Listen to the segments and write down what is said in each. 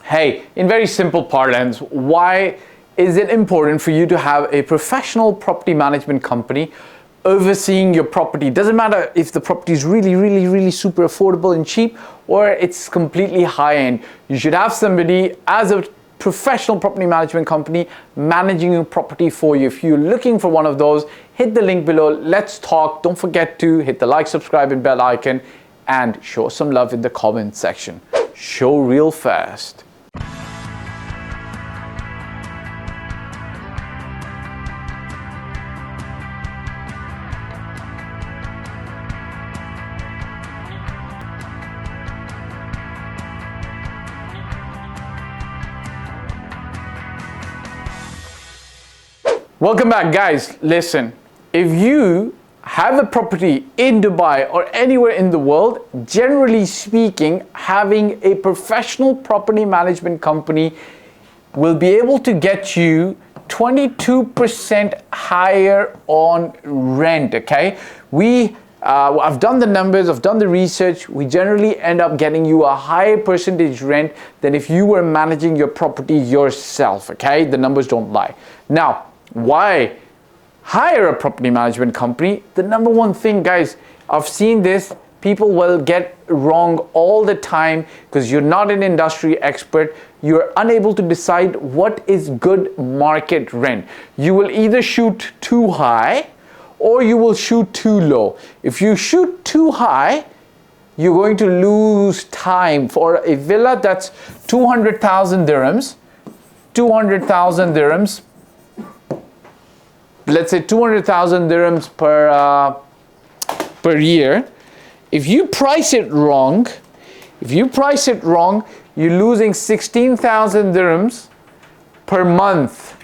Hey, in very simple parlance, why is it important for you to have a professional property management company overseeing your property? Doesn't matter if the property is really super affordable and cheap or it's completely high end. You should have somebody as a professional property management company managing your property for you. If you're looking for one of those, hit the link below. Let's talk. Don't forget to hit the like, subscribe, and bell icon, and show some love in the comment section. Show real fast. Welcome back, guys. Listen, if you have a property in Dubai or anywhere in the world, generally speaking, having a professional property management company will be able to get you 22% higher on rent, okay? I've done the numbers, I've done the research. We generally end up getting you a higher percentage rent than if you were managing your property yourself, okay? The numbers don't lie. Now, why hire a property management company? The number one thing, guys, I've seen this, people will get wrong all the time because you're not an industry expert. You're unable to decide what is good market rent. You will either shoot too high or you will shoot too low. If you shoot too high, you're going to lose time. For a villa that's 200,000 dirhams, 200,000 dirhams, let's say 200,000 dirhams per year. If you price it wrong, you're losing 16,000 dirhams per month.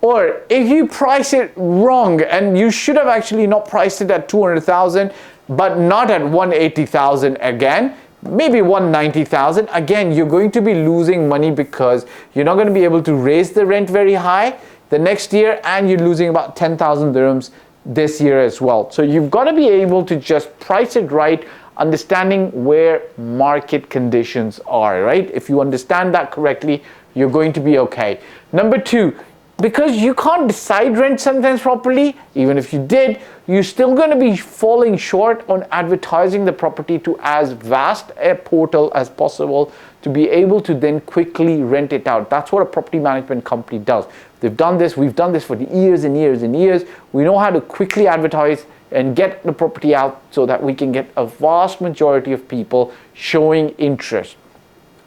Or if you price it wrong, and you should have actually not priced it at 200,000, but not at 180,000 again, maybe 190,000, again, you're going to be losing money because you're not going to be able to raise the rent very high the next year, and you're losing about 10,000 dirhams this year as well. So you've got to be able to just price it right, understanding where market conditions are, right? If you understand that correctly, you're going to be okay. Number two, because you can't decide rent sometimes properly, even if you did, you're still going to be falling short on advertising the property to as vast a portal as possible to be able to then quickly rent it out. That's what a property management company does. They've done this, we've done this for years and years and years. We know how to quickly advertise and get the property out so that we can get a vast majority of people showing interest.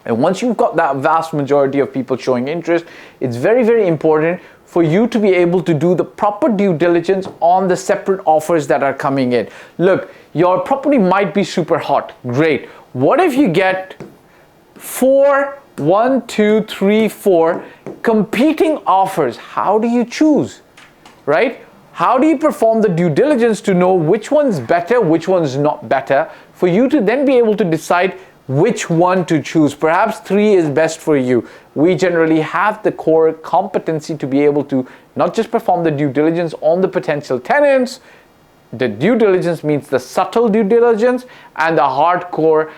And once you've got that vast majority of people showing interest, it's very important for you to be able to do the proper due diligence on the separate offers that are coming in. Look, your property might be super hot. Great. What if you get 4 competing offers? How do you choose, right? How do you perform the due diligence to know which one's better, which one's not better, for you to then be able to decide which one to choose? Perhaps 3 is best for you. We generally have the core competency to be able to not just perform the due diligence on the potential tenants. The due diligence means the subtle due diligence and the hardcore,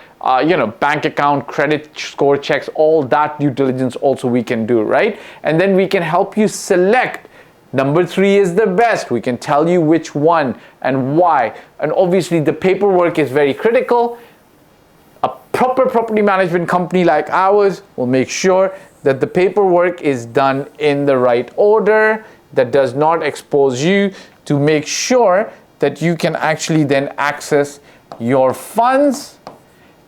bank account, credit score checks, all that due diligence also we can do, right? And then we can help you select. Number 3 is the best. We can tell you which one and why. And obviously the paperwork is very critical. A proper property management company like ours will make sure that the paperwork is done in the right order, that does not expose you, to make sure that you can actually then access your funds,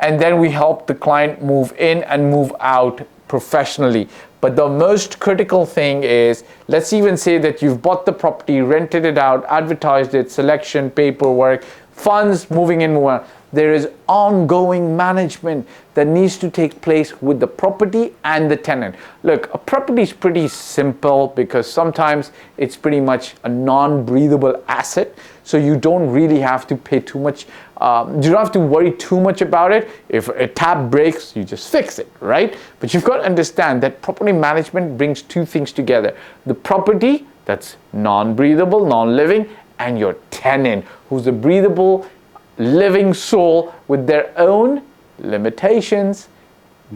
and then we help the client move in and move out professionally. But the most critical thing is, let's even say that you've bought the property, rented it out, advertised it, selection, paperwork, funds, moving in, moving out. There is ongoing management that needs to take place with the property and the tenant. Look, a property is pretty simple because sometimes it's pretty much a non-breathable asset. So you don't really have to pay too much, you don't have to worry too much about it. If a tap breaks, you just fix it, right? But you've got to understand that property management brings 2 things together. The property that's non-breathable, non-living, and your tenant who's a breathable, living soul with their own limitations,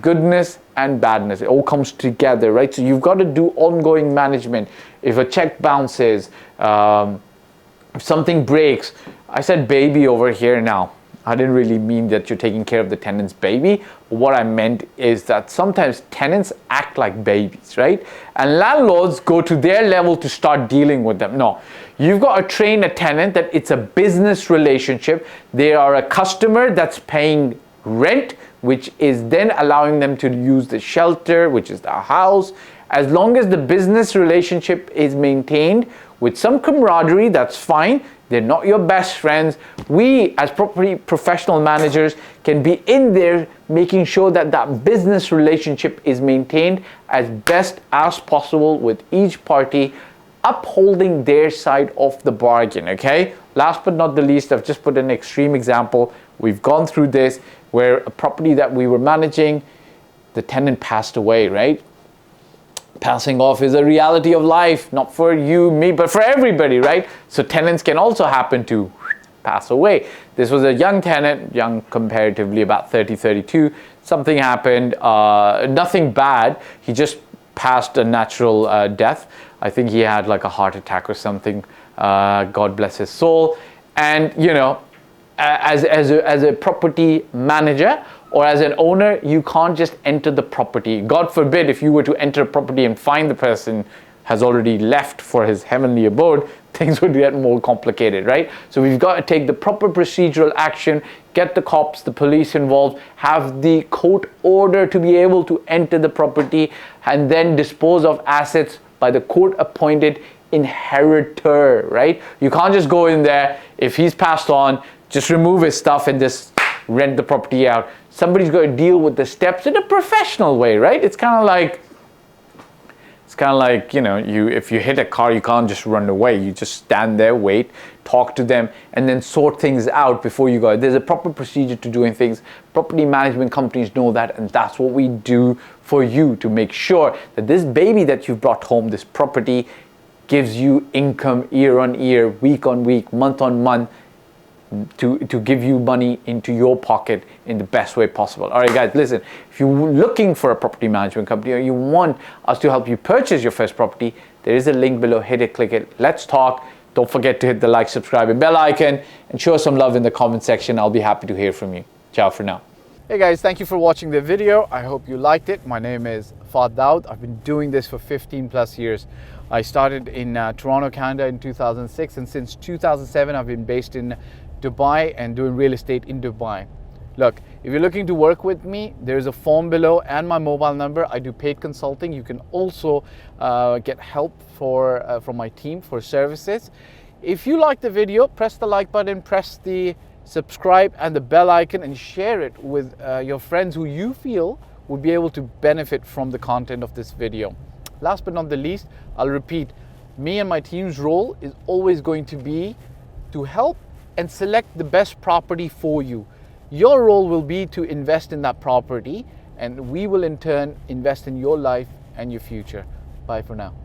goodness and badness. It all comes together, right? So you've got to do ongoing management. If a check bounces, if something breaks, I said baby over here now. I didn't really mean that you're taking care of the tenant's baby. What I meant is that sometimes tenants act like babies, right? And landlords go to their level to start dealing with them. No, you've got to train a tenant that it's a business relationship. They are a customer that's paying rent, which is then allowing them to use the shelter, which is the house. As long as the business relationship is maintained with some camaraderie, that's fine. They're not your best friends. We, as property professional managers, can be in there making sure that that business relationship is maintained as best as possible with each party, upholding their side of the bargain, okay? Last but not the least, I've just put an extreme example. We've gone through this where a property that we were managing, the tenant passed away, right? Passing off is a reality of life, not for you, me, but for everybody, right? So tenants can also happen to pass away. This was a young tenant, young comparatively, about 30, 32. Something happened, nothing bad. He just passed a natural death. I think he had like a heart attack or something. God bless his soul. And, you know, as a property manager, or as an owner, you can't just enter the property. God forbid if you were to enter a property and find the person has already left for his heavenly abode, things would get more complicated, right? So we've got to take the proper procedural action, get the cops, the police involved, have the court order to be able to enter the property, and then dispose of assets by the court appointed inheritor, right? You can't just go in there, if he's passed on, just remove his stuff and just rent the property out. Somebody's got to deal with the steps in a professional way, right? It's kind of like, you know, if you hit a car, you can't just run away. You just stand there, wait, talk to them, and then sort things out before you go. There's a proper procedure to doing things. Property management companies know that, and that's what we do for you to make sure that this baby that you've brought home, this property, gives you income year on year, week on week, month on month, to give you money into your pocket in the best way possible. All right, guys, listen, if you're looking for a property management company or you want us to help you purchase your first property, there is a link below. Hit it, click it. Let's talk. Don't forget to hit the like, subscribe, and bell icon, and show us some love in the comment section. I'll be happy to hear from you. Ciao for now. Hey guys, thank you for watching the video. I hope you liked it. My name is Fahd Dawood. I've been doing this for 15 plus years. I started in Toronto, Canada in 2006, and since 2007 I've been based in Dubai and doing real estate in Dubai. Look, if you're looking to work with me, there's a form below and my mobile number. I do paid consulting. You can also get help from my team for services. If you like the video, press the like button, press the subscribe and the bell icon, and share it with your friends who you feel would be able to benefit from the content of this video. Last but not the least, I'll repeat, me and my team's role is always going to be to help and select the best property for you. Your role will be to invest in that property, and we will in turn invest in your life and your future. Bye for now.